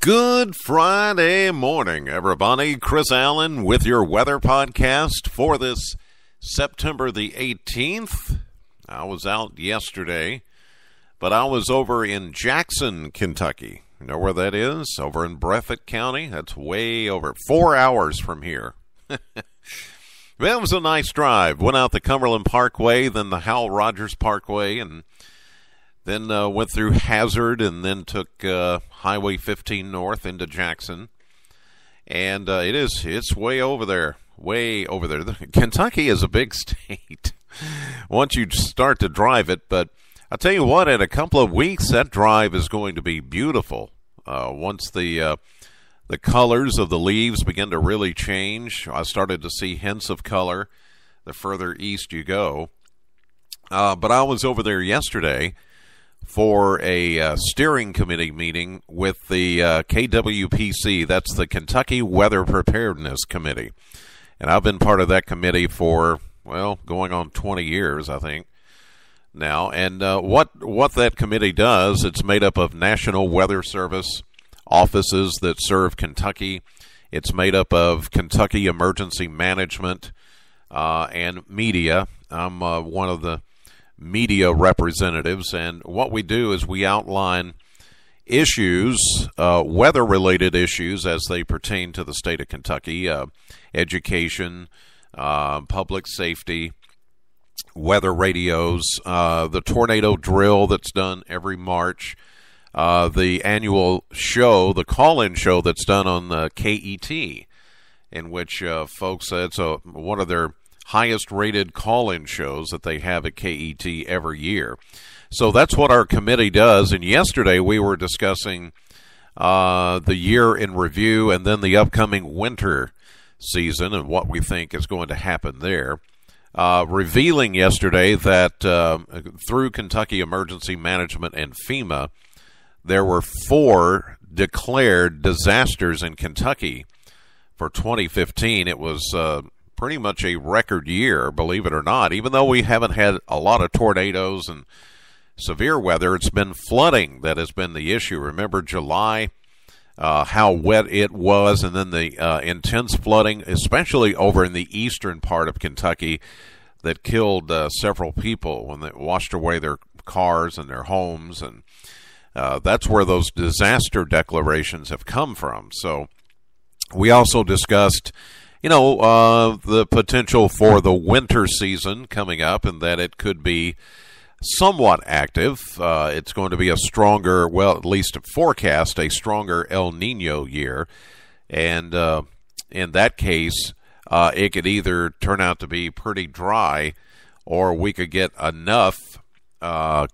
Good Friday morning, everybody. Chris Allen with your weather podcast for this September the 18th. I was out yesterday, but I was over in Jackson, Kentucky. You know where that is? Over in Breathitt County. That's way over 4 hours from here. Well, it was a nice drive. Went out the Cumberland Parkway, then the Howell Rogers Parkway, and then went through Hazard, and then took Highway 15 north into Jackson. And it's way over there, way over there. Kentucky is a big state once you start to drive it. But I'll tell you what, in a couple of weeks, that drive is going to be beautiful. Once the colors of the leaves begin to really change, I started to see hints of color the further east you go. But I was over there yesterday for a steering committee meeting with the KWPC. That's the Kentucky Weather Preparedness Committee. And I've been part of that committee for, well, going on 20 years, I think, now. And what that committee does, it's made up of National Weather Service offices that serve Kentucky. It's made up of Kentucky Emergency Management and media. I'm one of the media representatives, and what we do is we outline issues, weather-related issues as they pertain to the state of Kentucky, education, public safety, weather radios, the tornado drill that's done every March, the annual show, the call-in show that's done on the KET, in which folks, it's one of their highest rated call-in shows that they have at KET every year. So that's what our committee does. And yesterday we were discussing the year in review and then the upcoming winter season and what we think is going to happen there. Revealing yesterday that through Kentucky Emergency Management and FEMA, there were 4 declared disasters in Kentucky for 2015. It was pretty much a record year, believe it or not. Even though we haven't had a lot of tornadoes and severe weather, it's been flooding that has been the issue. Remember July, how wet it was, and then the intense flooding, especially over in the eastern part of Kentucky, that killed several people when they washed away their cars and their homes. And that's where those disaster declarations have come from. So we also discussed the potential for the winter season coming up, and that it could be somewhat active. It's going to be a stronger, well, at least forecast, a stronger El Nino year. And in that case, it could either turn out to be pretty dry, or we could get enough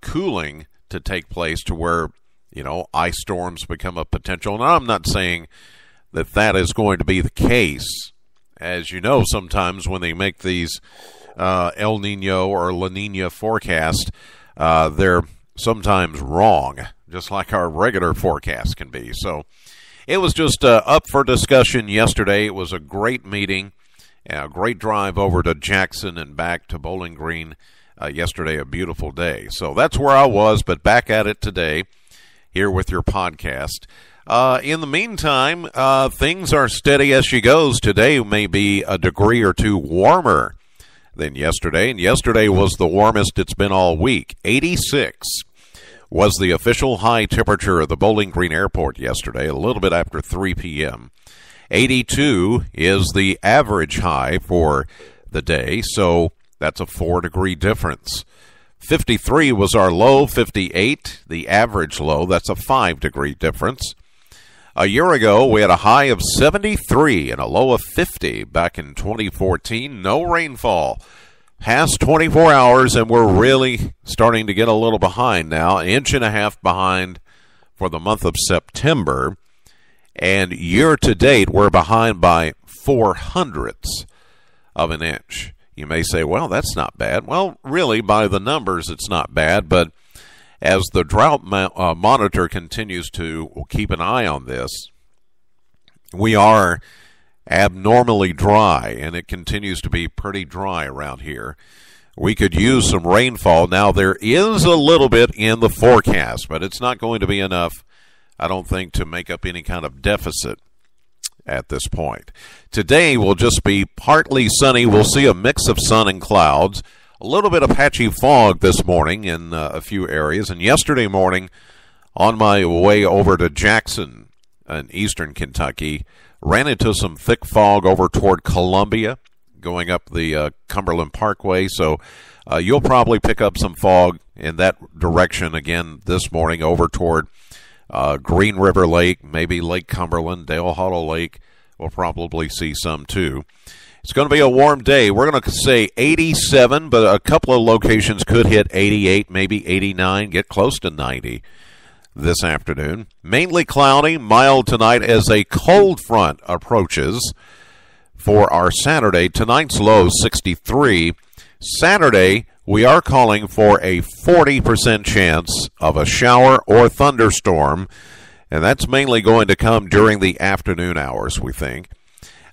cooling to take place to where, ice storms become a potential. And I'm not saying that is going to be the case. As you know, sometimes when they make these El Nino or La Nina forecast, they're sometimes wrong, just like our regular forecast can be. So it was just up for discussion yesterday. It was a great meeting, a great drive over to Jackson and back to Bowling Green yesterday, a beautiful day. So that's where I was, but back at it today here with your podcast. In the meantime, things are steady as she goes. Today may be a degree or 2 warmer than yesterday, and yesterday was the warmest it's been all week. 86 was the official high temperature of the Bowling Green Airport yesterday, a little bit after 3 p.m. 82 is the average high for the day, so that's a 4-degree difference. 53 was our low, 58 the average low, that's a 5-degree difference. A year ago, we had a high of 73 and a low of 50 back in 2014. No rainfall past 24 hours, and we're really starting to get a little behind now, 1.5 inches behind for the month of September. And year to date, we're behind by 0.04 of an inch. You may say, well, that's not bad. Well, really, by the numbers, it's not bad, but as the drought monitor continues to keep an eye on this, we are abnormally dry, and it continues to be pretty dry around here. We could use some rainfall. Now, there is a little bit in the forecast, but it's not going to be enough I don't think, to make up any kind of deficit at this point. Today will just be partly sunny. We'll see a mix of sun and clouds. A little bit of patchy fog this morning in a few areas. And yesterday morning, on my way over to Jackson in eastern Kentucky, ran into some thick fog over toward Columbia, going up the Cumberland Parkway. So you'll probably pick up some fog in that direction again this morning over toward Green River Lake, maybe Lake Cumberland, Dale Hollow Lake. We'll probably see some too. It's going to be a warm day. We're going to say 87, but a couple of locations could hit 88, maybe 89, get close to 90 this afternoon. Mainly cloudy, mild tonight as a cold front approaches for our Saturday. Tonight's low 63. Saturday, we are calling for a 40% chance of a shower or thunderstorm, and that's mainly going to come during the afternoon hours, we think.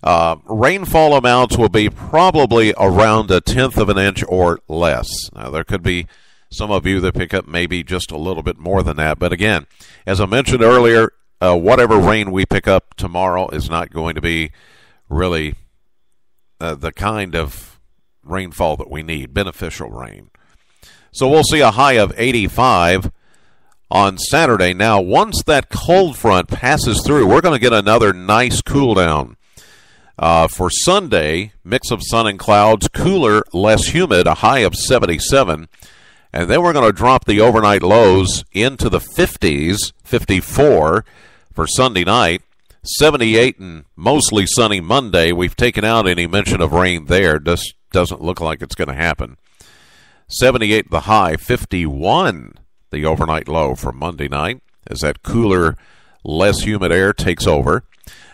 Rainfall amounts will be probably around 1/10 of an inch or less. Now, there could be some of you that pick up maybe just a little bit more than that. But again, as I mentioned earlier, whatever rain we pick up tomorrow is not going to be really the kind of rainfall that we need, beneficial rain. So we'll see a high of 85 on Saturday. Now, once that cold front passes through, we're going to get another nice cool down. For Sunday, mix of sun and clouds, cooler, less humid, a high of 77. And then we're going to drop the overnight lows into the 50s, 54 for Sunday night, 78 and mostly sunny Monday. We've taken out any mention of rain there. Just doesn't look like it's going to happen. 78 the high, 51 the overnight low for Monday night as that cooler, less humid air takes over.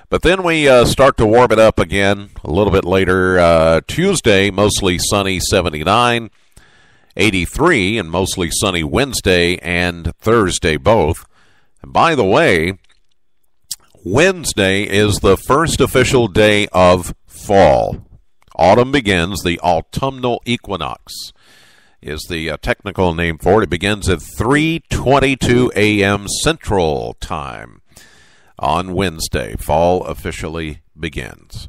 But then we start to warm it up again a little bit later. Tuesday, mostly sunny, 79. 83 and mostly sunny Wednesday and Thursday both. And by the way, Wednesday is the first official day of fall. Autumn begins. The autumnal equinox is the technical name for it. It begins at 3:22 a.m. Central Time on Wednesday. Fall officially begins.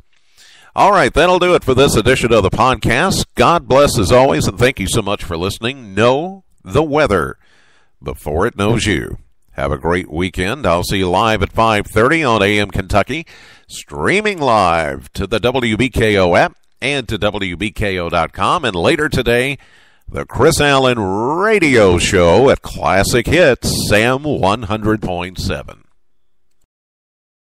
All right, that'll do it for this edition of the podcast. God bless as always, and thank you so much for listening. Know the weather before it knows you. Have a great weekend. I'll see you live at 5:30 on AM Kentucky, streaming live to the WBKO app and to WBKO.com. And later today, the Chris Allen Radio Show at Classic Hits, Sam 100.7.